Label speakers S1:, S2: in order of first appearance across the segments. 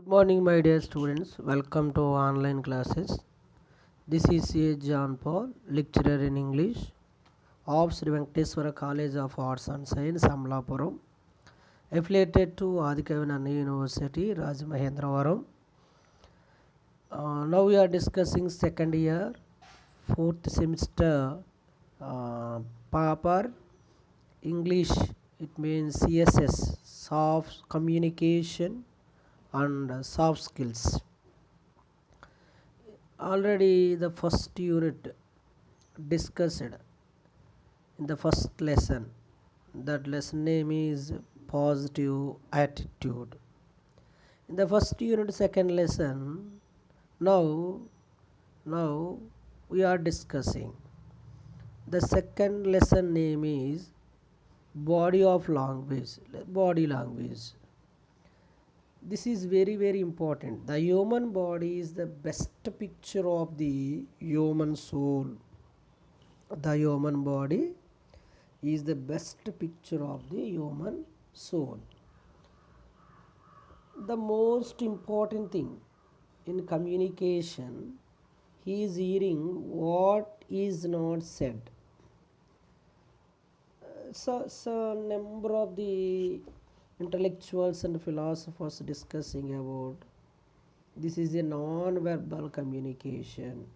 S1: Good morning, my dear students. Welcome to online classes. This is C. John Paul, lecturer in English of Sri Venkateswara College of Arts and Science, Amlapuram, affiliated to Adikavanana University, Rajamahendravaram. Now we are discussing second year, fourth semester, paper English. It means CSS, soft communication and soft skills. Already the first unit discussed in the first lesson. That lesson name is positive attitude. In the first unit second lesson, now we are discussing the second lesson name is body language. This is very important. The human body is the best picture of the human soul. The human body is the best picture of the human soul. The most important thing in communication is hearing what is not said. So number of the intellectuals and philosophers discussing about this is a non-verbal communication.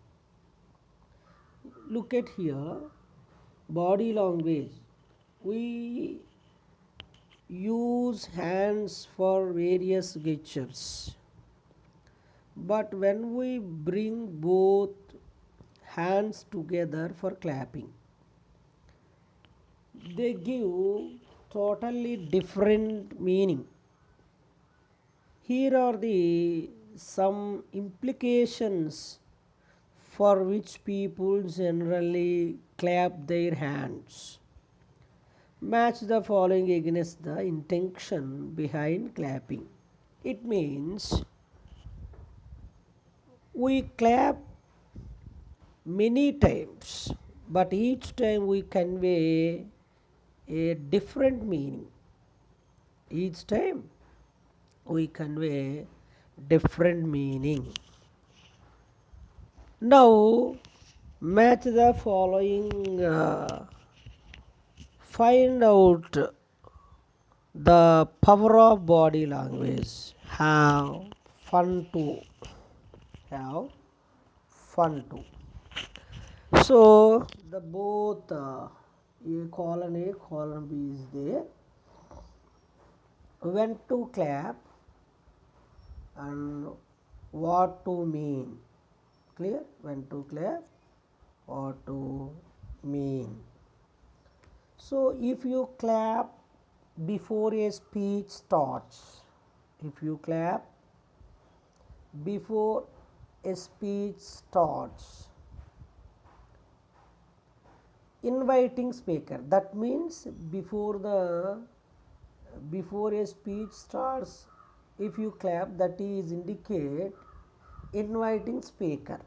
S1: Look at here, body language. We use hands for various gestures, but when we bring both hands together for clapping, they give totally different meaning. Here are the some implications for which people generally clap their hands. Match the following against the intention behind clapping. It means we clap many times, but each time we convey a different meaning. Each time we convey different meaning. Now match the following, find out the power of body language. Have fun too. So the both A colon B is there. When to clap and what to mean. Clear? When to clap, what to mean. So if you clap before a speech starts, inviting speaker, that means before a speech starts, if you clap, that is indicate inviting speaker.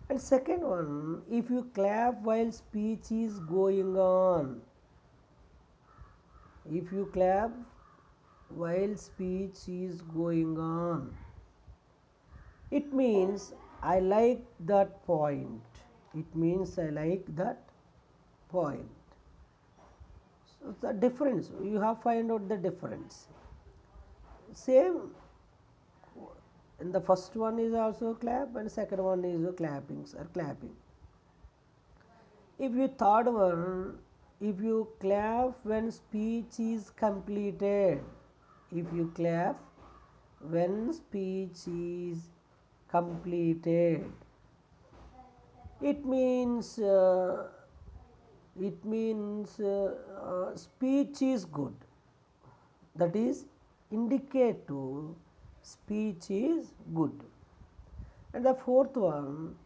S1: And second one, if you clap while speech is going on, it means I like that point. So the difference, you have to find out the difference. Same, in the first one is also clap and second one is clapping. If you third one, if you clap when speech is completed, it means speech is good. That is indicate to speech is good. And the fourth one,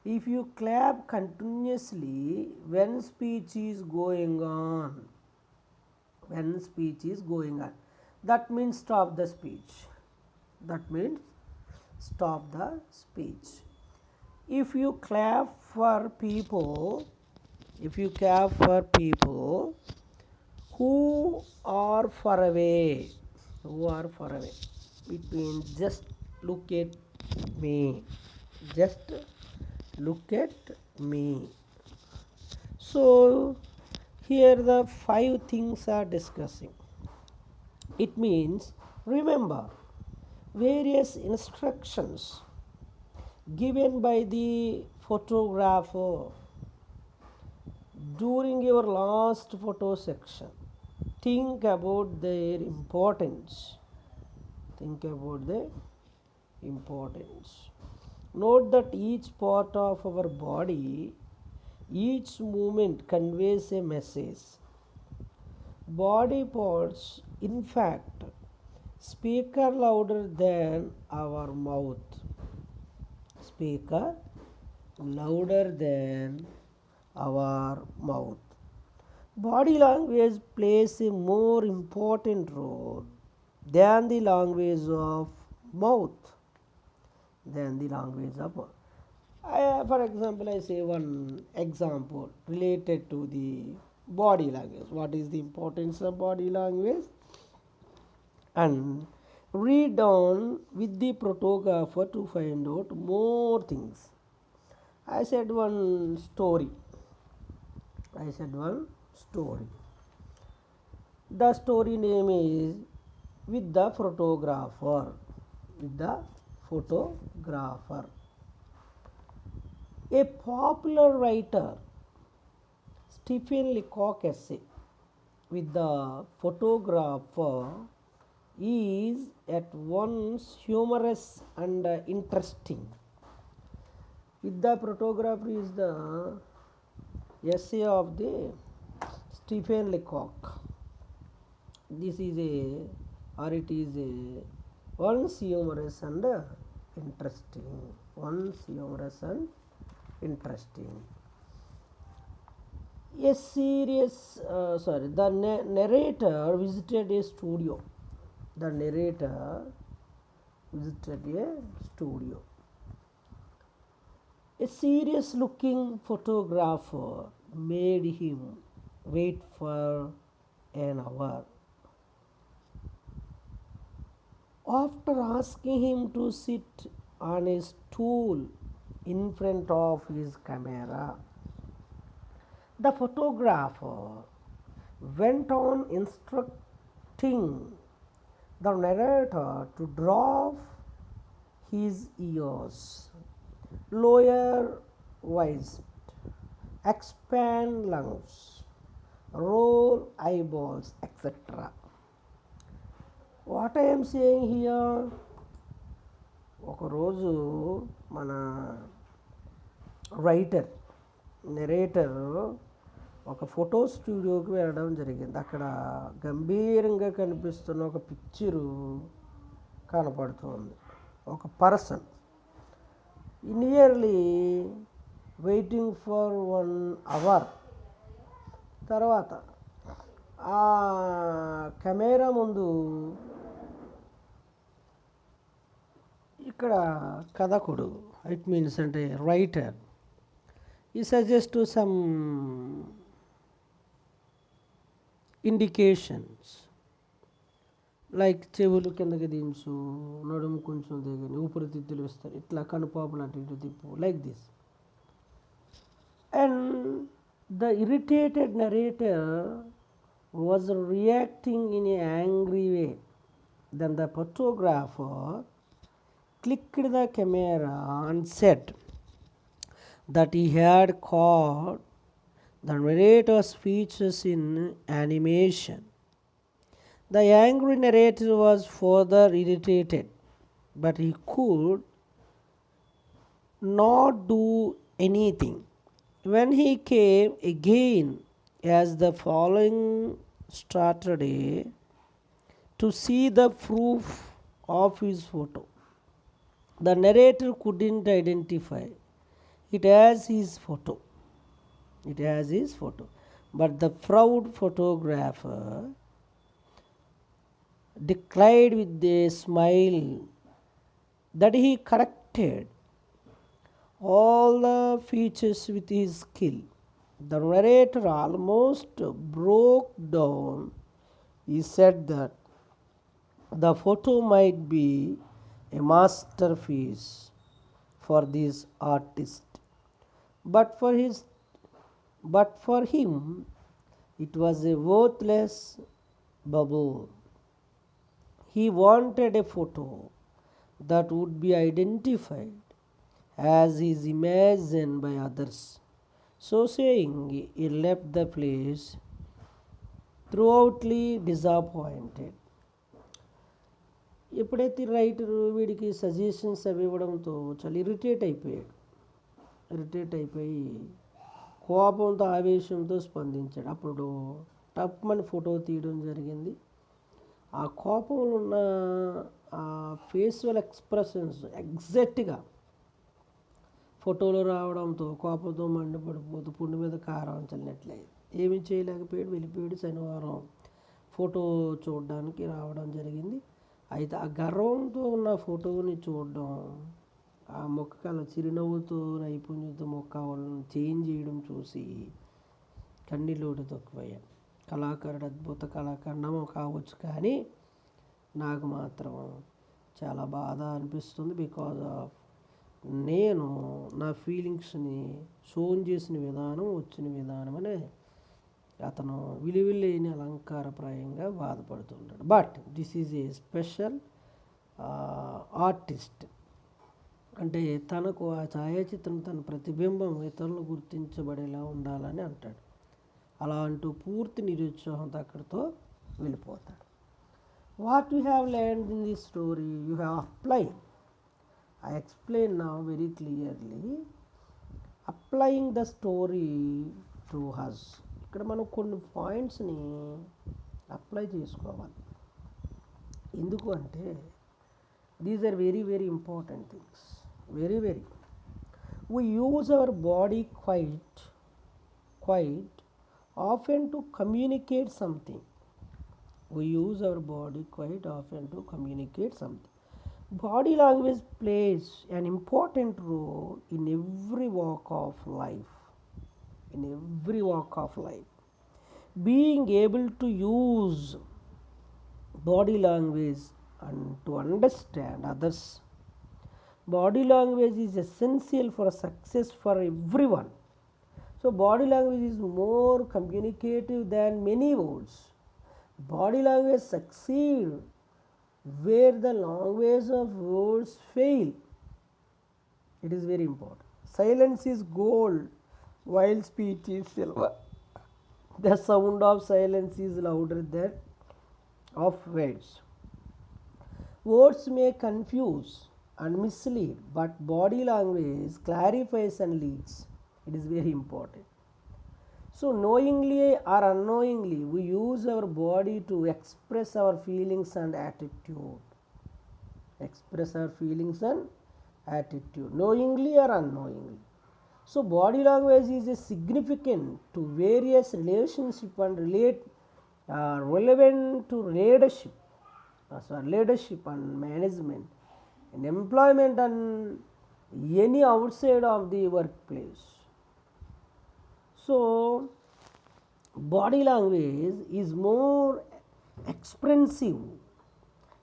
S1: if you clap continuously when speech is going on, that means stop the speech. If you clap for people who are far away, It means just look at me. Just look at me. So here the 5 things are discussing. It means remember various instructions given by the photographer during your last photo section. Think about their importance. Think about the importance. Note that each part of our body, each movement conveys a message. Body parts, in fact, speak louder than our mouth. Speak louder than our mouth. Body language plays a more important role than the language of mouth. For example, I say one example related to the body language. What is the importance of body language? And read on with the photographer to find out more things. I said one story. The story name is with the photographer. A popular writer, Stephen Leacock essay with the photographer is at once humorous and interesting. With the photographer is the essay of the Stephen Leacock. This is it is once humorous and interesting. The narrator visited a studio. A serious looking photographer made him wait for an hour. After asking him to sit on a stool in front of his camera, the photographer went on instructing the narrator to drop his ears, lower waist, expand lungs, roll eyeballs, etc. What I am saying here, ఒకరోజు మన narrator ఒక photo స్టూడియోకి వెళ్ళడం జరిగింది. అక్కడ గంభీరంగా కనిపిస్తున్న ఒక పిక్చరు కనపడుతుంది. ఒక person nearly waiting for 1 hour. తర్వాత ఆ కెమెరా ముందు ఇక్కడ కథకుడు, ఇట్ మీన్స్ అంటే రైటర్, ఈ సజెస్ట్ సమ్ ఇండికేషన్స్ లైక్ చెవులు కిందకి దించు, నడుము కొంచెం దిగని, ఊపిరితిత్తులు ఇస్తారు, ఇట్లా కనుపాపలు అటు ఇటు తిప్పు, like this. And the irritated narrator was reacting in an angry way. Then the photographer clicked the camera and said that he had caught the narrator's features in animation. The angry narrator was further irritated, but he could not do anything. When he came again as the following Saturday to see the proof of his photo, the narrator couldn't identify it as his photo. But the proud photographer declared with a smile that he corrected all the features with his skill. The narrator almost broke down. He said that The photo might be a masterpiece for this artist, but for him it was a worthless bubble. He wanted a photo that would be identified as his imagined by others. So saying, he left the place throughoutly disappointed. ఎప్పుడైతే writer వీడికి suggestions అవి ఇవ్వడంతో చాలా irritate అయిపోయి కోపంతో ఆవేశంతో స్పందించాడు. అప్పుడు టప్మని ఫోటో తీయడం జరిగింది. ఆ కోపంలో ఉన్న ఆ ఫేషియల్ ఎక్స్ప్రెషన్స్ ఎగ్జాక్ట్గా ఫోటోలో రావడంతో కోపంతో మండిపడిపోతూ పుండు మీద కారం చల్లినట్లయింది. ఏమీ చేయలేకపోయాడు, వెళ్ళిపోయాడు. శనివారం ఫోటో చూడడానికి రావడం జరిగింది. అయితే ఆ గర్వంతో ఉన్న ఫోటోని చూడడం, ఆ మొక్క అలా చిరునవ్వుతో నైపుణ్యంతో మొక్క వాళ్ళని చేంజ్ చేయడం చూసి కన్నీళ్ళోటి తక్కువయ్యాను. కళాకారుడు అద్భుత కళాఖండము కావచ్చు, కానీ నాకు మాత్రం చాలా బాధ అనిపిస్తుంది. బికాజ్ ఆఫ్ నేను నా ఫీలింగ్స్ని షోన్ చేసిన విధానం, వచ్చిన విధానం అనే అతను విలువలేని అలంకారప్రాయంగా బాధపడుతుంటాడు. But this is a special artist. అంటే తనకు ఆ ఛాయాచిత్రం తన ప్రతిబింబం ఇతరులు గుర్తించబడేలా ఉండాలని అంటాడు. అలా అంటూ పూర్తి నిరుత్సాహంతో అక్కడితో వెళ్ళిపోతాడు. What you have learned in this story? You have applied. I explain now very clearly. Applying the story to us. ఇక్కడ మనం కొన్ని పాయింట్స్ని అప్లై చేసుకోవాలి. ఎందుకు అంటే these are very very important things. Very we use our body quite often to communicate something. We use our body quite often to communicate something. Body language plays an important role in every walk of life. Being able to use body language and to understand others. Body language is essential for success for everyone. So body language is more communicative than many words. Body language succeed where the language of words fail. It is very important. Silence is gold while speech is silver. The sound of silence is louder than of words. Words may confuse and mislead, but body language clarifies and leads. It is very important. So knowingly or unknowingly, we use our body to express our feelings and attitude. Knowingly or unknowingly. So body language is significant to various relationship and relevant to leadership and management and employment and any outside of the workplace. So body language is more expressive,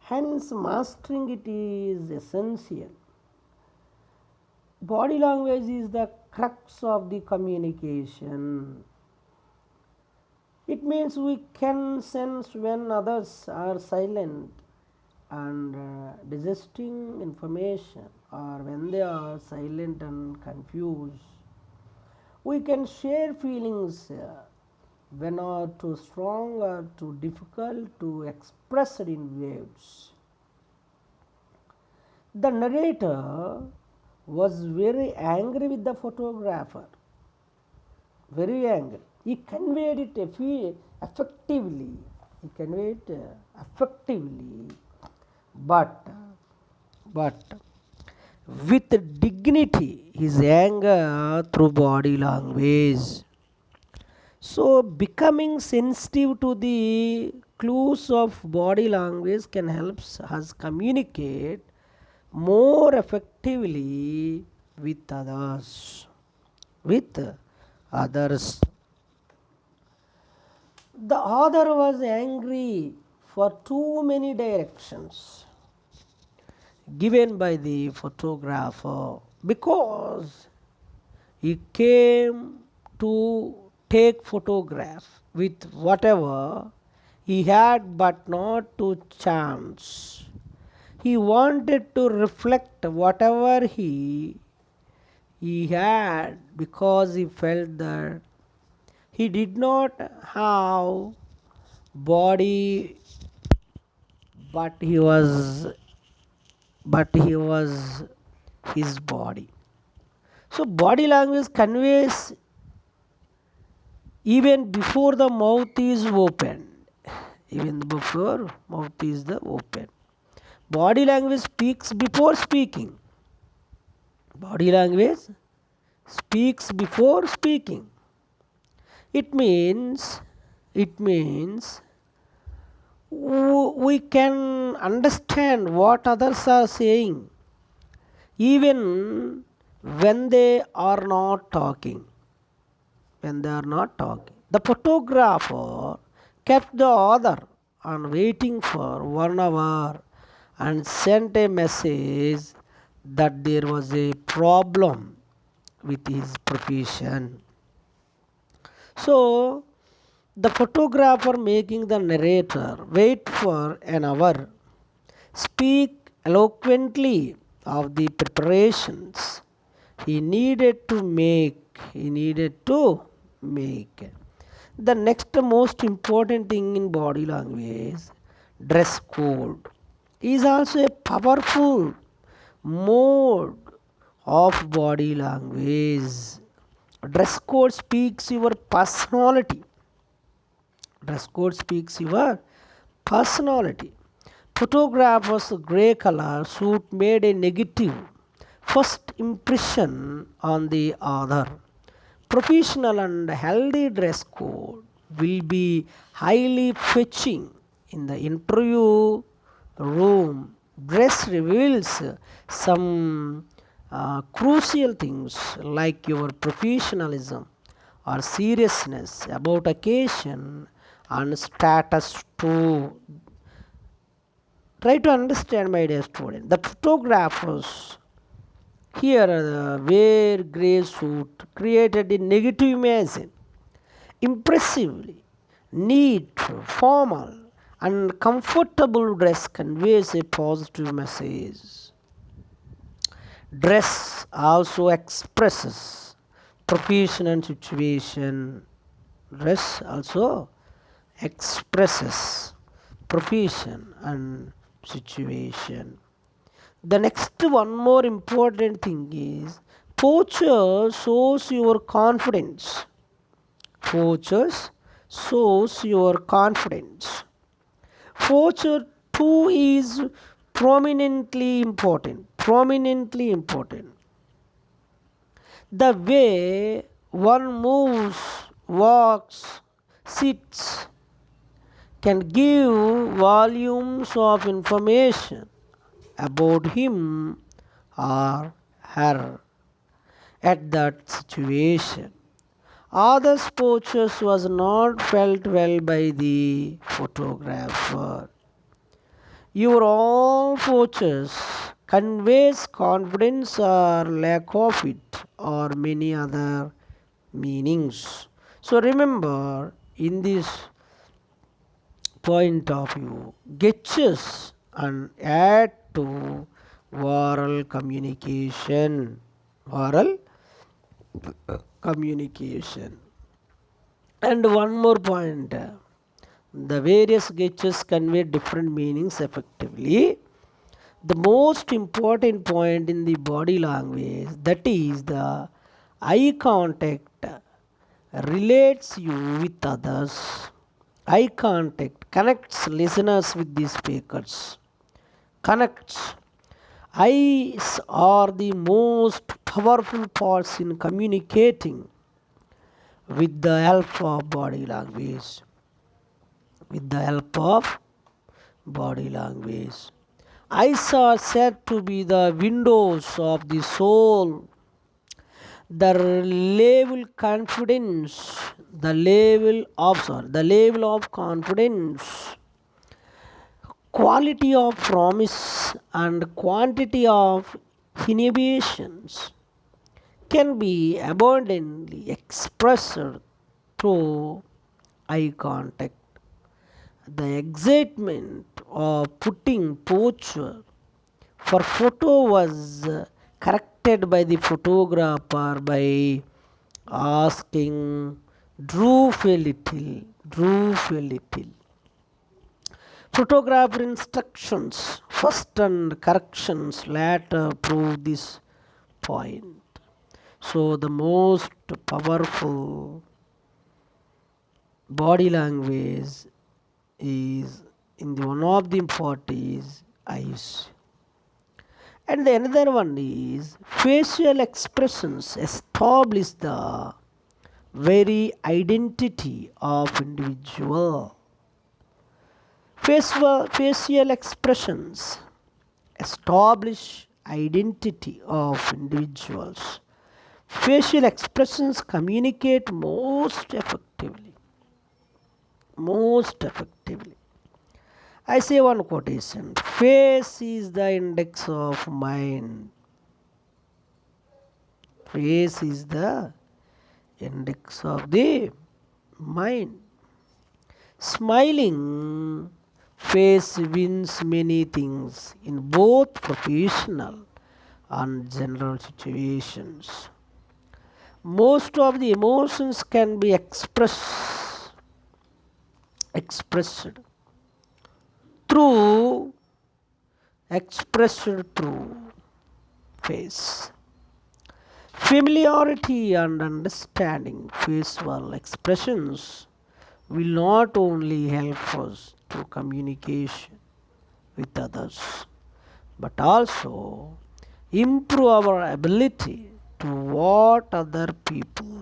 S1: hence mastering it is essential. Body language is the crux of the communication. It means we can sense when others are silent and digesting information, or when they are silent and confused. We can share feelings when are too strong or too difficult to express it in words. The narrator was very angry with the photographer. Very angry. He conveyed it effectively. But with dignity, his anger through body language. So becoming sensitive to the clues of body language can help us communicate more effectively with others. The author was angry for too many directions given by the photographer, because he came to take photograph with whatever he had, but not to chance. He wanted to reflect whatever he had, because he felt that he did not have body, but he was his body. So body language conveys even before the mouth is open. Even before mouth is the open. Body language speaks before speaking. Body language speaks before speaking. It means we can understand what others are saying even when they are not talking. The photographer kept the other on waiting for 1 hour and sent a message that there was a problem with his profession. So the photographer making the narrator wait for an hour, speak eloquently of the preparations he needed to make. The next most important thing in body language, dress code, is also a powerful mode of body language. Dress code speaks your personality. Dress code speaks your personality. Photographer's grey color suit made a negative first impression on the other. Professional and healthy dress code will be highly fetching in the interview room. Dress reveals some crucial things like your professionalism or seriousness about occasion and status too. Try to understand, my dear student. The photographers here wear grey suit created a negative image. Impressively neat, formal, and comfortable dress conveys a positive message. Dress also expresses professional situation. Dress also expresses profession and situation. The next one more important thing is posture shows your confidence. Posture shows your confidence. Posture too is prominently important. The way one moves, walks, sits can give volumes of information about him or her at that situation. Others' postures was not felt well by the photographer. Your own postures conveys confidence or lack of it or many other meanings. So remember, in this point of view, gestures and add to oral communication. Oral communication. And one more point, the various gestures convey different meanings effectively. The most important point in the body language, that is the eye contact, relates you with others. Eye contact connects listeners with the speakers. Connects. Eyes are the most powerful parts in communicating with the help of body language. Eyes are said to be the windows of the soul. The level of confidence quality of promise and quantity of inhibitions can be abundantly expressed through eye contact. The excitement of putting posture for photo was corrected by the photographer by asking, "Droop a little, droop a little." Photographer instructions first and corrections later prove this point. So the most powerful body language is in the one of the part is eyes. And the another one is facial expressions establish the very identity of individual. Facial expressions establish identity of individuals. Facial expressions communicate most effectively. Most effectively. I say one quotation. Face is the index of mind. Face is the index of the mind. Smiling face wins many things in both professional and general situations. Most of the emotions can be expressed through face. Familiarity and understanding facial expressions will not only help us to communication with others, but also improve our ability to what other people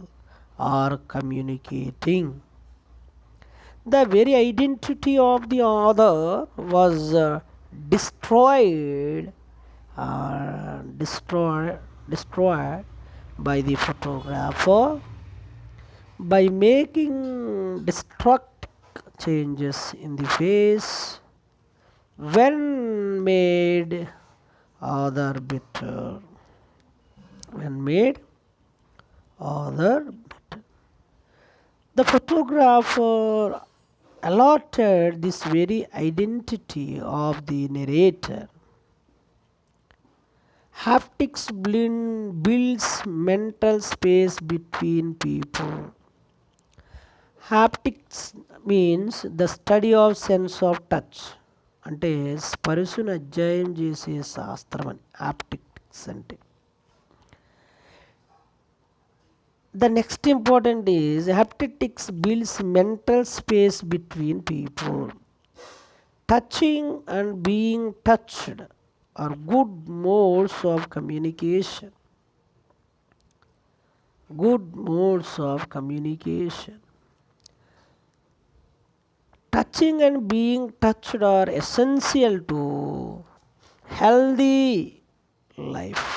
S1: are communicating. The very identity of the other was destroyed destroyed by the photographer by making destructive changes in the face when made other better. The photographer allotted this very identity of the narrator. Haptics builds mental space between people. Haptics means the study of sense of touch. అంటే స్పర్శను అధ్యయనం చేసే శాస్త్రం అని haptics అంటే. The next important is haptics builds mental space between people. Touching and being touched are good modes of communication. Touching and being touched are essential to healthy life.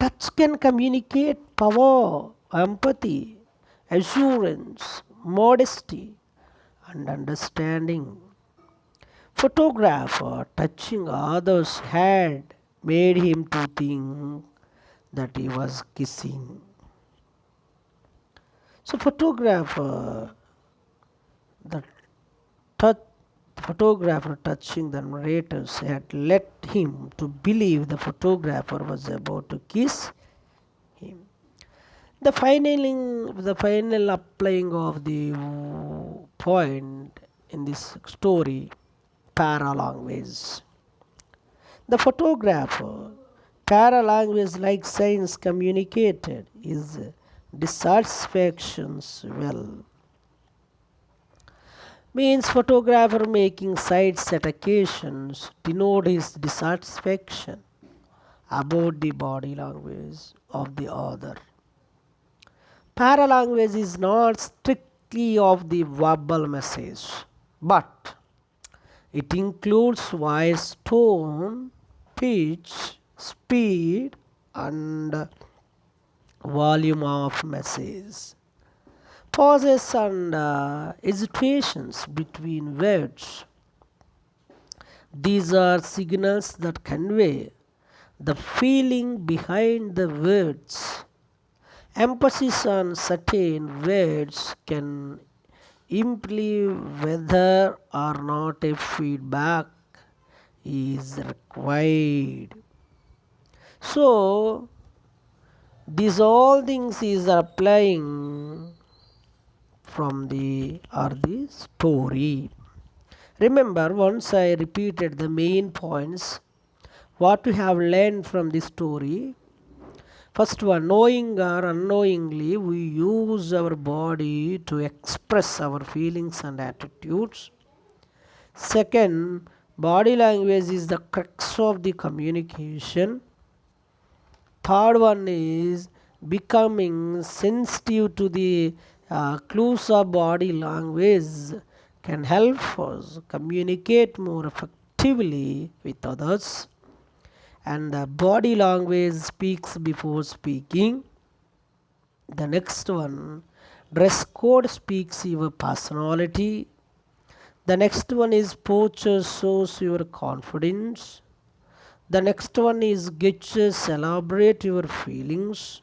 S1: Touch can communicate power, empathy, assurance, modesty, and understanding. Photographer touching others' hand made him to think that he was kissing. So the photographer touching the narrators had led him to believe the photographer was about to kiss him. The final applying of the point in this story, paralanguage. The photographer, paralanguage like signs communicated his dissatisfactions well. Means photographer making sights at occasions denote his dissatisfaction about the body language of the other. Paralanguage is not strictly of the verbal message, but it includes voice tone, pitch, speed, and volume of message. Pauses and hesitations between words. These are signals that convey the feeling behind the words. Emphasis on certain words can imply whether or not a feedback is required. So, these all things is applying from the story. Remember, once I repeated the main points, what we have learned from the story. First one, knowing or unknowingly, we use our body to express our feelings and attitudes. Second, body language is the crux of the communication. Third one is becoming sensitive to the clues of body language can help us communicate more effectively with others. And the body language speaks before speaking. The next one, dress code speaks your personality. The next one is posture shows your confidence. The next one is gestures celebrate your feelings.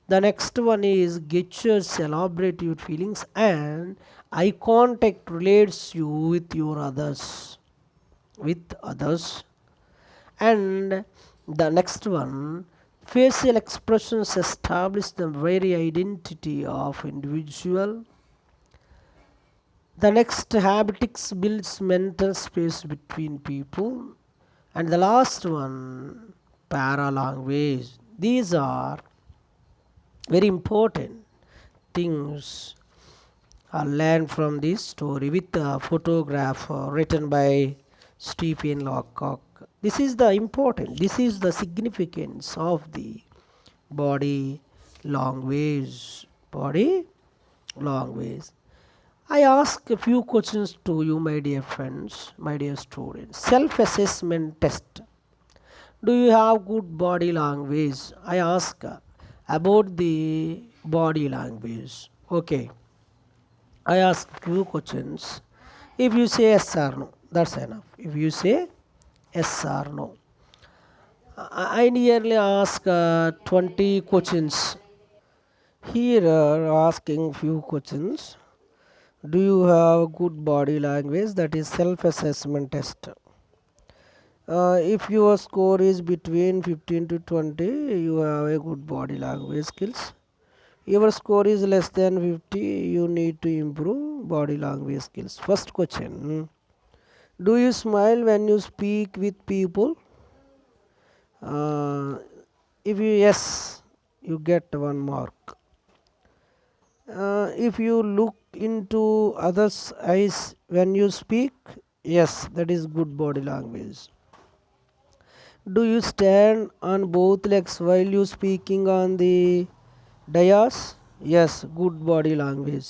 S1: The next one is gestures celebrate your feelings, and eye contact relates you with your others. And the next one, facial expressions establish the very identity of individual. The next, habitics builds mental space between people. And the last one, paralanguage. These are very important things are learned from this story with a photograph written by Stephen Lockock. This is the important, this is the significance of the body language. Body language. I ask a few questions to you, my dear friends, my dear students. Self-assessment test. Do you have good body language? I ask about the body language. Okay. I ask few questions. If you say yes or no, that's enough. If you say yes or no. I nearly ask 20 questions. Here asking few questions. Do you have good body language? That is self-assessment test. If your score is between 15 to 20, you have a good body language skills. Your score is less than 50, you need to improve body language skills. First question, do you smile when you speak with people? If you yes, you get 1 mark. If you look into others' eyes when you speak, yes, that is good body language. Do you stand on both legs while you speaking on the dais? Yes, good body language.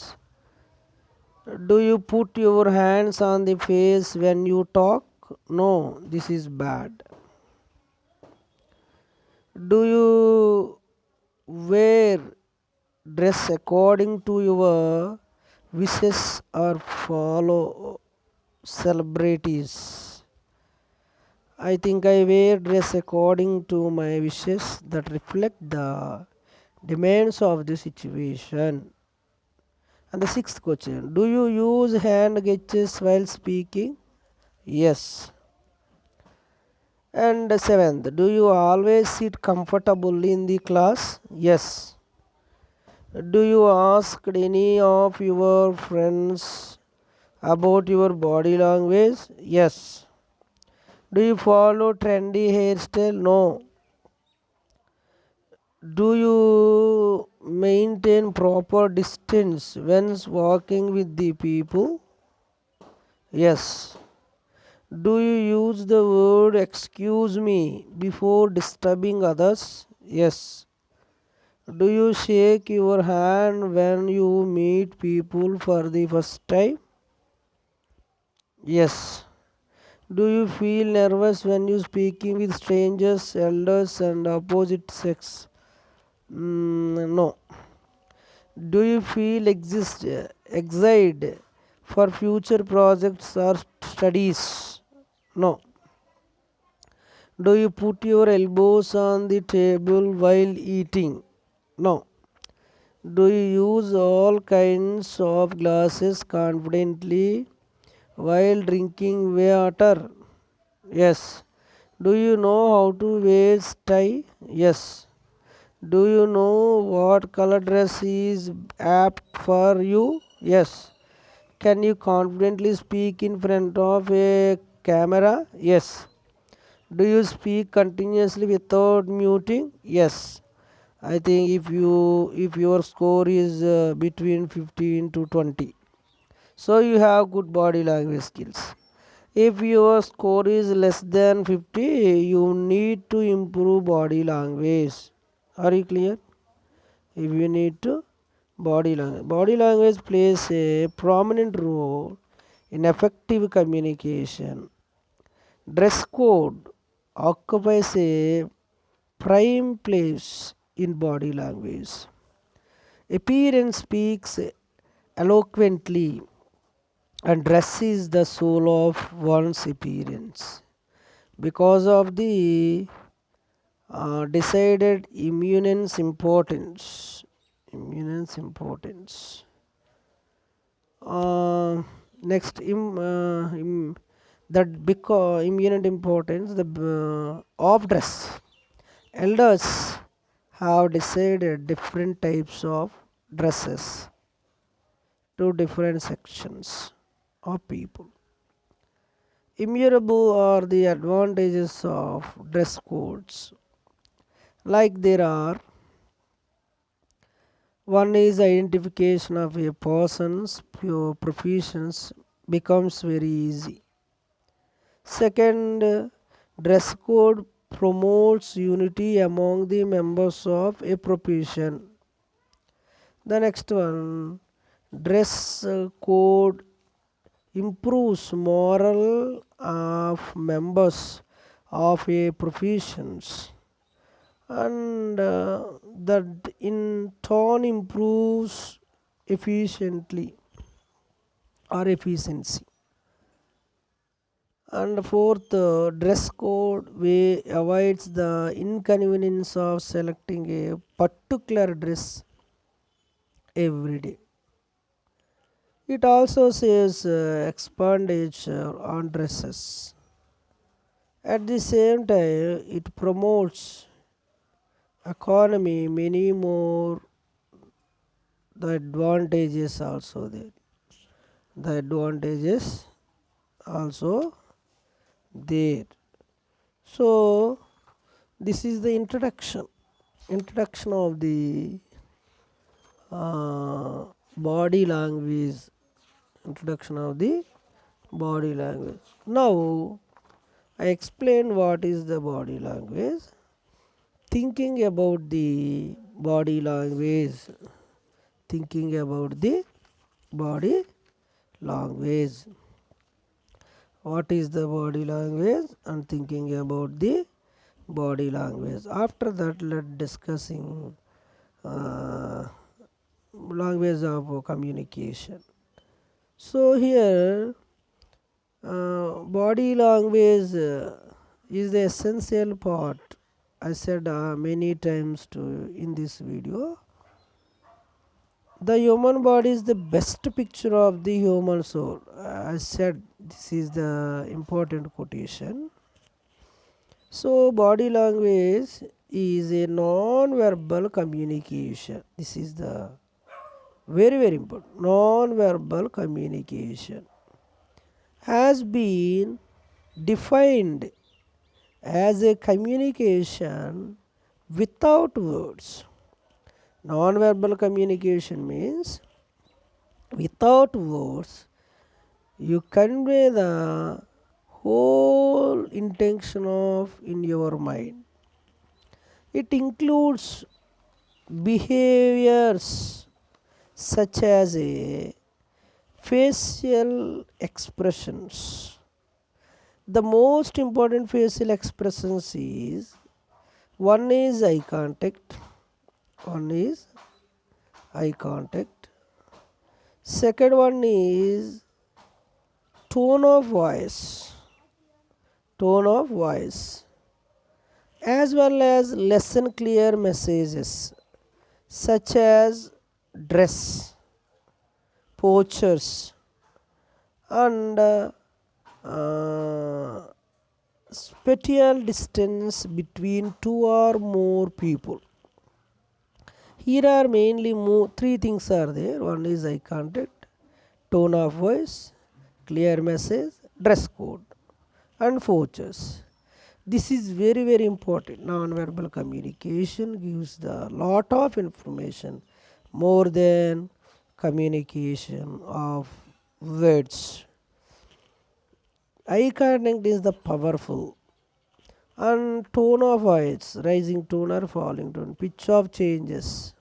S1: Do you put your hands on the face when you talk? No, this is bad. Do you wear dress according to your wishes or follow celebrities? I think I wear dress according to my wishes that reflect the demands of the situation. And the sixth question, do you use hand gestures while speaking? Yes. And seventh, do you always sit comfortably in the class? Yes. Do you ask any of your friends about your body language? Yes. Do you follow trendy hairstyle? No. Do you maintain proper distance when walking with the people? Yes. Do you use the word excuse me before disturbing others? Yes. Do you shake your hand when you meet people for the first time? Yes. Do you feel nervous when you speaking with strangers, elders and opposite sex? No. Do you feel excited for future projects or studies? No. Do you put your elbows on the table while eating? No. Do you use all kinds of glasses confidently while drinking water? Yes. Do you know how to wear tie? Yes. Do you know what color dress is apt for you? Yes. Can you confidently speak in front of a camera? Yes. Do you speak continuously without muting? Yes. I think if your score is between 15 to 20, so you have good body language skills. If your score is less than 50, you need to improve body language. Are you clear? If you need to body language plays a prominent role in effective communication. Dress code occupies a prime place in body language. Appearance speaks eloquently, and dress is the soul of one's appearance. Because of the decided imminence importance. Imminence importance. Next, that because imminent importance the of dress. Elders have decided different types of dresses to different sections of people. Immutable are the advantages of dress codes. Like there are, one is identification of a person's pure professions becomes very easy. Second, dress code promotes unity among the members of a profession. The next one, dress code improves moral of members of a professions, and that in turn improves efficiently or efficiency. And fourth, dress code way avoids the inconvenience of selecting a particular dress every day. It also saves expenditure on dresses. At the same time, it promotes economy many more the advantages also there. The advantages also there. So this is the introduction of the body language. Introduction of the body language. Now I explain what is the body language. Thinking about the body language. Thinking about the body language. What is the body language and thinking about the body language. After that, let's discussing language of communication. So here body language is the essential part. I said many times in this video. The human body is the best picture of the human soul. I said this is the important quotation. So body language is a non-verbal communication. This is the very important. Non-verbal communication has been defined as a communication without words. Non-verbal communication means without words you convey the whole intention of in your mind. It includes behaviors such as facial expressions. The most important facial expressions is one is eye contact. One is eye contact. Second one is tone of voice. tone of voice, as well as lesson clear messages such as dress, postures, and spatial distance between two or more people. Here are mainly three things are there. One is eye contact, tone of voice, clear message, dress code, and postures. This is very important. Non-verbal communication gives the lot of information more than communication of words. Eye contact is the powerful, and tone of voice, rising tone or falling tone, pitch of changes,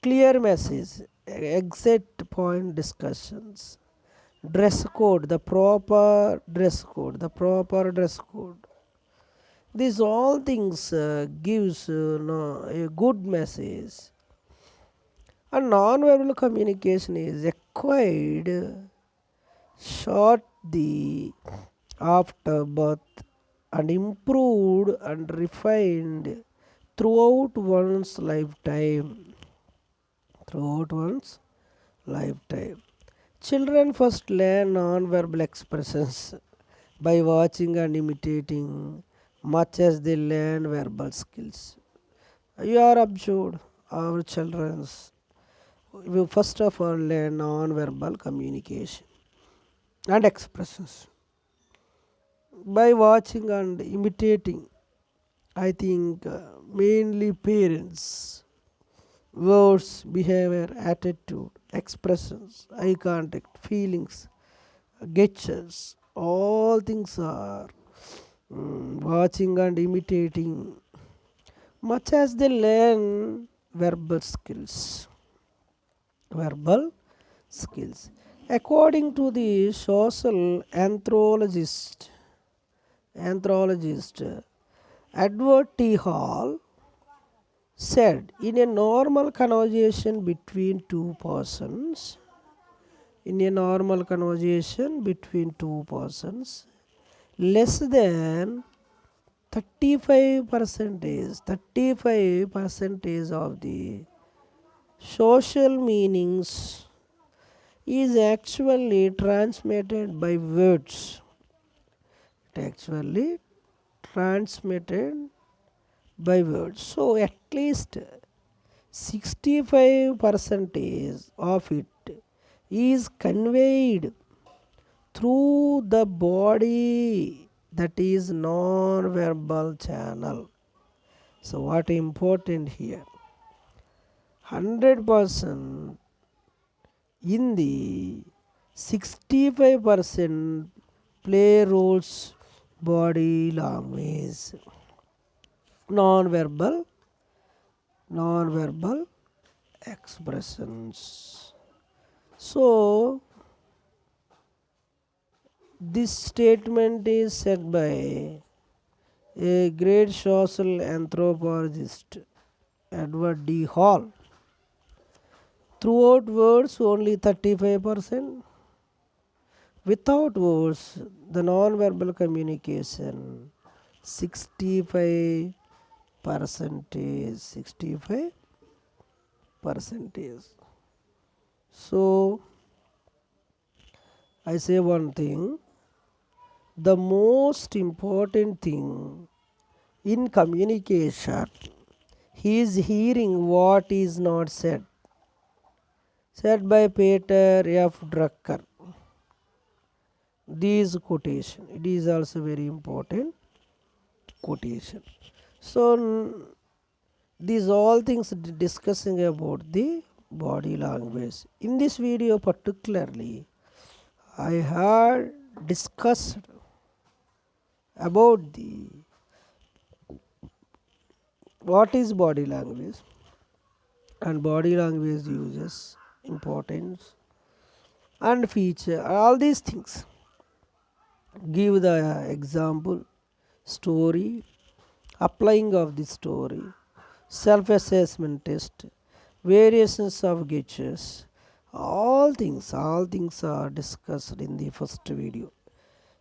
S1: clear message, exact point discussions, dress code, the proper dress code. These all things gives a good message. And non-verbal communication is acquired shortly after birth and improved and refined throughout one's lifetime. Children first learn non-verbal expressions by watching and imitating much as they learn verbal skills. You are observed our children will first of all learn non-verbal communication and expressions by watching and imitating. I think mainly parents, words, behavior, attitude, expressions, eye contact, feelings, gestures, all things are watching and imitating much as they learn verbal skills. According to the social anthropologist Edward T. Hall said, in a normal conversation between two persons, less than 35% of the social meanings is actually transmitted by words. So at least 65% of it is conveyed through the body, that is non-verbal channel. So what is important here? 100% in the 65% play roles body language, non-verbal expressions. So this statement is said by a great social anthropologist Edward D. Hall. Throughout words only 35%. Without words, the non-verbal communication 65%. So I say one thing, the most important thing in communication is hearing what is not said by Peter F. Drucker. This quotation, it is also very important quotation. So these all things discussing about the body language. In this video particularly, I had discussed about the what is body language and body language uses, importance and feature, all these things. Give the example, story, applying of the story, self-assessment test, variations of gestures, all things are discussed in the first video.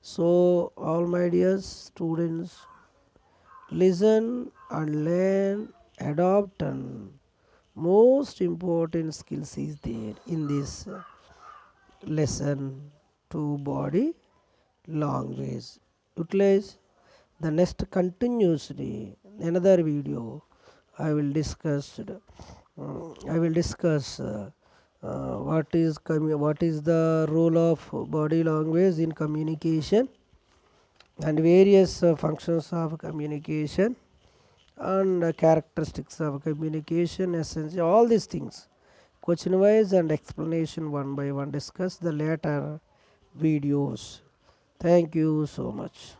S1: So all my dear students, listen and learn, adopt, and most important skills is there in this lesson to body language. Utilize the next continuously another video. I will discuss. What is the role of body language in communication and various functions of communication and characteristics of communication, essence, all these things. Question wise and explanation one by one discuss the later videos. Thank you so much.